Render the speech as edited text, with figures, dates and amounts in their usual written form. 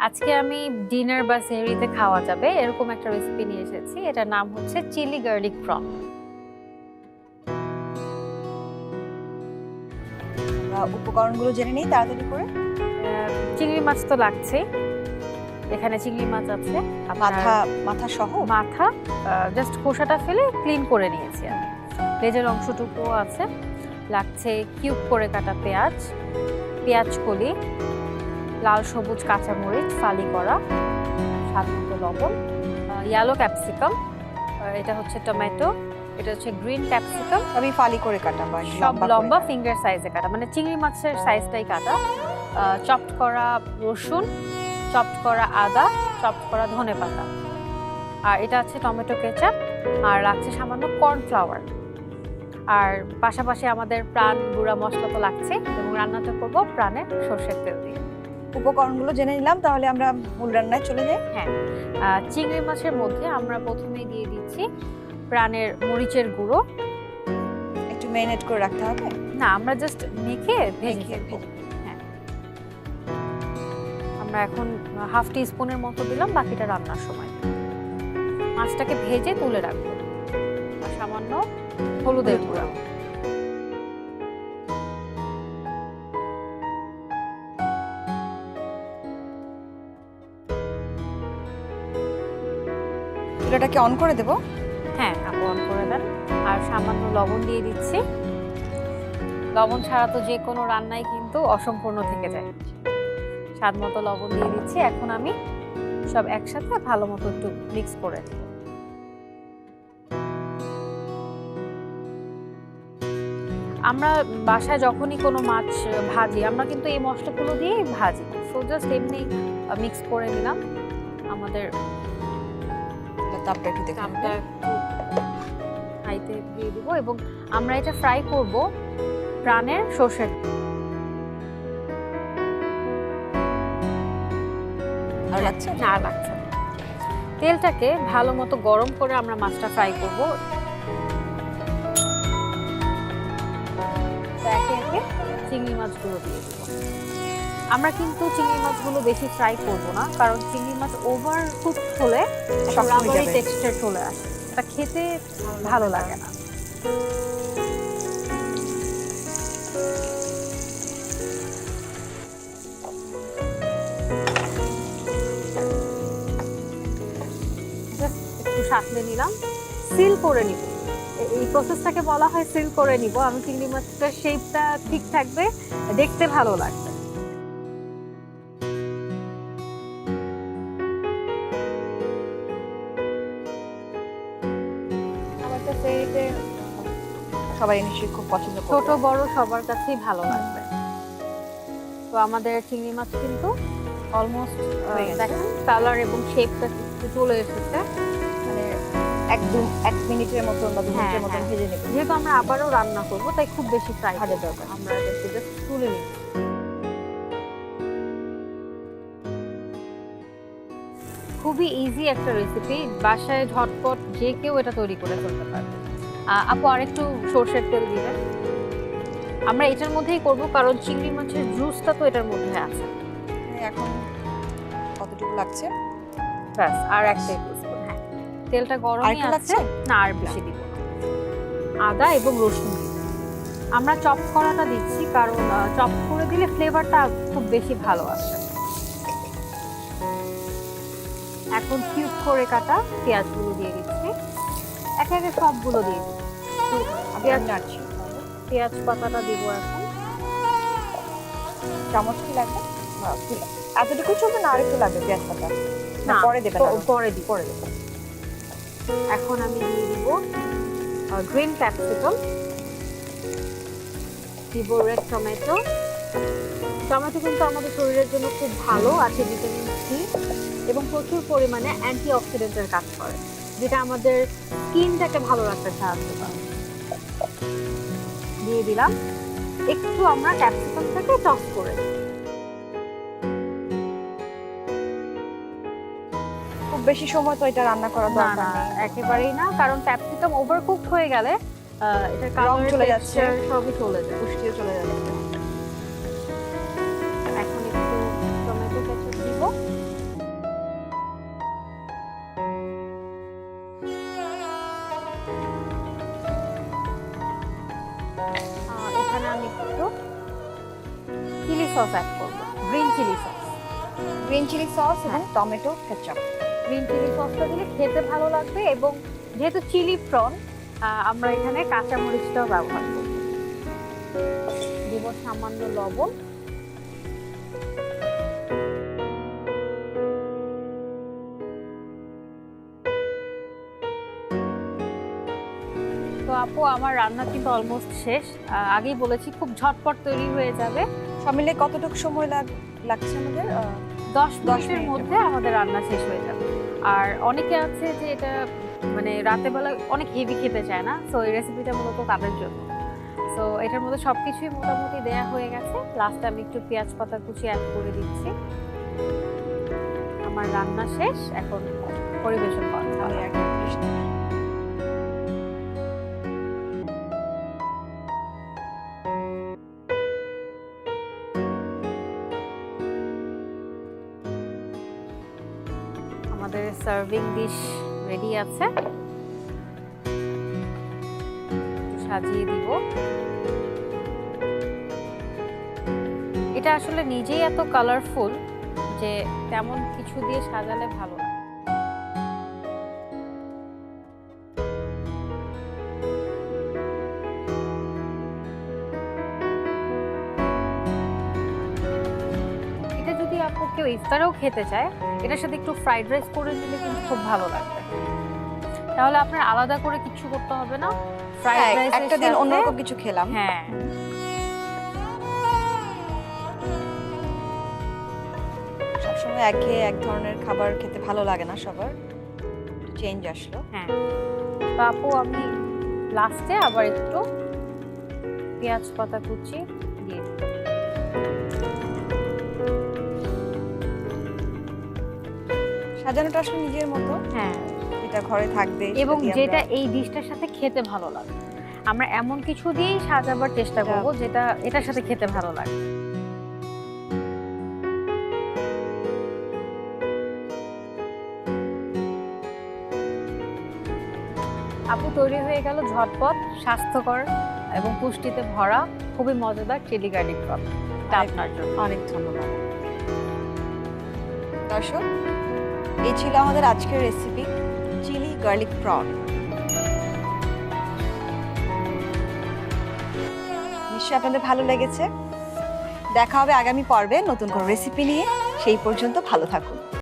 আজকে আমি ডিনার বা সেহরিতে খাওয়া যাবে এরকম একটা রেসিপি নিয়ে এসেছি। এটার নাম হচ্ছে চিলি গার্লিক প্রন। উপকরণগুলো জেনে নিই তাড়াতাড়ি করে। চিংড়ি মাছ তো লাগছে, এখানে চিংড়ি মাছ আছে। মাথা সহ? মাথা জাস্ট খোসাটা ফেলে ক্লিন করে নিয়েছি আমি। লেজের অংশটুকুও আছে। লাগছে কিউব করে কাটা পেঁয়াজ কলি, লাল সবুজ কাঁচামরিচ ফালি করা, স্বাদ মতো লবণ, ইয়েলো ক্যাপসিকাম, এটা হচ্ছে টমেটো, এটা হচ্ছে গ্রিন ক্যাপসিকাম। আমি ফালি করে কাটা বা সব লম্বা ফিঙ্গার সাইজে কাটা, মানে চিংড়ি মাছের সাইজটাই কাটা। চপড করা রসুন, চপড করা আদা, চপড করা ধনেপাতা, আর এটা আছে টমেটো কেচাপ, আর লাগছে সামান্য কর্নফ্লাওয়ার। আর পাশাপাশি আমাদের প্রাণ গুঁড়া মশলা তো লাগছে, এবং রান্নাটা করব প্রাণের সর্ষের তেল দিয়ে। উপকরণগুলো জেনে নিলাম, তাহলে আমরা মূল রান্নায় চলে যাই। হ্যাঁ, চিংড়ি মাছের মধ্যে আমরা প্রথমেই দিয়ে দিচ্ছি প্রাণের মরিচের গুঁড়ো। একটু ম্যারিনেট করে রাখতে হবে? না, আমরা জাস্ট মেখে ভেজে হ্যাঁ, আমরা এখন হাফ টি স্পুনের মতো দিলাম, বাকিটা রান্নার সময়। মাছটাকে ভেজে তুলে রাখবো। আর সামান্য হলুদের গুঁড়া, চুলাটাকে অন করে দেব? হ্যাঁ, আপু অন করে দেন। আর সামান্য লবণ দিয়ে দিচ্ছি। লবণ ছাড়া তো যে কোনো রান্নাই কিন্তু অসম্পূর্ণ থেকে যায়। স্বাদ মতো লবণ দিয়ে দিচ্ছি। এখন আমি সব একসাথে ভালো মতো একটু মিক্স করে দেব। আমরা বাসায় যখনই কোনো মাছ ভাজি, আমরা কিন্তু এই মশলাগুলো দিয়েই ভাজি। সো জাস্ট এমনি মিক্স করে নিলাম। আমাদের তাপটা একটু দেখুন, হাইতে দিয়ে দিব, এবং আমরা এটা ফ্রাই করব প্রাণের সর্ষের। আর লাগছে না, আর লাগছে না। তেলটাকে ভালো মতো গরম করে আমরা মাছটা ফ্রাই করব। একে একে চিংড়ি মাছগুলো দিয়ে দিব। আমরা কিন্তু চিংড়ি মাছগুলো বেশি ফ্রাই করব না, কারণ চিংড়ি মাছ ওভার কুক হলে রাবারি টেক্সচার চলে আসে, এটা খেতে ভালো লাগে না। একটু সাঁতলে নিলাম, সিল করে নিব। এই প্রসেসটাকে বলা হয় সিল করে নিব। আমি চিংড়ি মাছটার শেপটা ঠিক থাকবে, দেখতে ভালো লাগবে। সবাই নিশ্চয়ই খুব পছন্দ করবে, ছোট বড় সবার কাছেই ভালো লাগবে। তো আমাদের চিংড়ি মাছ কিন্তু অলমোস্ট দেখেন কালার এবং শেপটা চলে এসেছে। মানে এক মিনিটের মতো বা 2 মিনিটের মতো ভেজে নেব। যেহেতু আমরা আবারও রান্না করব, তাই খুব বেশি ফ্রাই ভাজা দরকার। আমরা এটাকে জাস্ট তুলে নিই। খুবই ইজি একটা রেসিপি, বাসায় ঝটপট যে কেউ এটা তৈরি করে ফেলতে পারবে। আপু আরেকটু সরষের তেল দিবেন। আমরা এটার মধ্যেই করব, কারণ চিংড়ি মাছের জুসটা তো এটার মধ্যে আছে। এখন কতটুকু লাগছে? ব্যাস, আর এক টেবিল স্পুন। হ্যাঁ, তেলটা গরমই আছে, না আর বেশি দিব না। আদা এবং রসুন আমরা চপ করাটা দিচ্ছি, কারণ চপ করে দিলে ফ্লেভারটা খুব বেশি ভালো আসে। এখন কিউব করে কাটা পেঁয়াজগুলো দিয়ে দিচ্ছি। একে একে সবগুলো দিয়ে দিচ্ছি। পেঁয়াজ পাতাটা দিব এখন। চামচ কি লাগবে? এতটুকু চলবে না, আর একটু লাগবে পেঁয়াজ পাতা? না, পরে দেবেন? পরে দেব। এখন আমি দিয়ে দিব গ্রিন ক্যাপসিকাম, দিব রেড টমেটো। টমেটো কিন্তু আমাদের শরীরের জন্য খুব ভালো, আছে ভিটামিন সি এবং প্রচুর পরিমাণে অ্যান্টিঅক্সিডেন্টের কাজ করে, যেটা আমাদের স্কিনটাকে ভালো রাখতে সাহায্য করে। দিয়ে দিলাম। একটু আমরা ক্যাপসিকামটাকে টস করে দিই। খুব বেশি সময় তো এটা রান্না করা দরকার নেই। একেবারেই না, কারণ ক্যাপসিকাম ওভারকুক হয়ে গেলে এটার কালার চলে যাচ্ছে, সবই চলে যায়, পুষ্টিও চলে যাচ্ছে। এখন একটু টমেটো কেচাপ দিব। সস অ্যাড করব, green chilli sauce. Green chilli sauce এবং টমেটো কেচাপ। গ্রিন চিলি সসটা দিলে খেতে ভালো লাগবে, এবং যেহেতু চিলি প্রন আমরা এখানে কাঁচা মরিচটাও ব্যবহার করব। দিব সামান্য লবণ। তো আপু আমার রান্না কিন্তু অলমোস্ট শেষ। আগেই বলেছি খুব ঝটপট তৈরি হয়ে যাবে। সব মিলে কতটুকু সময় লাগছে আমাদের? 10 মিনিটের মধ্যে আমাদের রান্না শেষ হয়ে যাবে। আর অনেকে আছে যে এটা মানে রাতের বেলা অনেক হেভি খেতে চায় না, সো এই রেসিপিটা মূলত তাদের জন্য। সো এটার মধ্যে সবকিছুই মোটামুটি দেয়া হয়ে গেছে। লাস্টে আমি একটু পেঁয়াজ পাতা কুচি অ্যাড করে দিচ্ছি। আমার রান্না শেষ, এখন পরিবেশন করা আমি একটা ডিশ নিই। আমাদের সার্ভিং ডিশ রেডি আছে, সাজিয়ে দিব। এটা আসলে নিজেই এত কালারফুল যে তেমন কিছু দিয়ে সাজালে ভালো লাগে। এটা যদি আপু কেউ ইফতারেও খেতে চায়, এটার সাথে একটু ফ্রাইড রাইস করে নিলে কিন্তু খুব ভালো লাগবে। তাহলে আপনার আলাদা করে কিছু করতে হবে না, ফ্রাইড রাইস একটা দিন অন্যরকম কিছু খেলাম। হ্যাঁ, সবসময় এক ধরনের খাবার খেতে ভালো লাগে না সবার, চেঞ্জ আসলো। হ্যাঁ। তো আপু আমি লাস্টে আবার একটু পেঁয়াজ পাতা কুচি দিয়ে দিই। সাজানোটা আসলে নিজের মতো, হ্যাঁ, যেটা ঘরে থাকবে এবং সেটা দিয়ে যেটা এই ডিশটার সাথে খেতে ভালো লাগে। আমরা এমন কিছু দিয়েই সাজাবার চেষ্টা করব যেটা এটার সাথে খেতে ভালো লাগে। আপু তৈরি হয়ে গেল ঝটপট, স্বাস্থ্যকর এবং পুষ্টিতে ভরা খুবই মজাদার চিলি গার্লিক প্রন। এটা আপনার জন্য। অনেক ধন্যবাদ। দর্শক, এই ছিল আমাদের আজকের রেসিপি, চিলি গার্লিক প্রন। নিশ্চয়ই আপনাদের ভালো লেগেছে। দেখা হবে আগামী পর্বে নতুন কোনো রেসিপি নিয়ে। সেই পর্যন্ত ভালো থাকুন।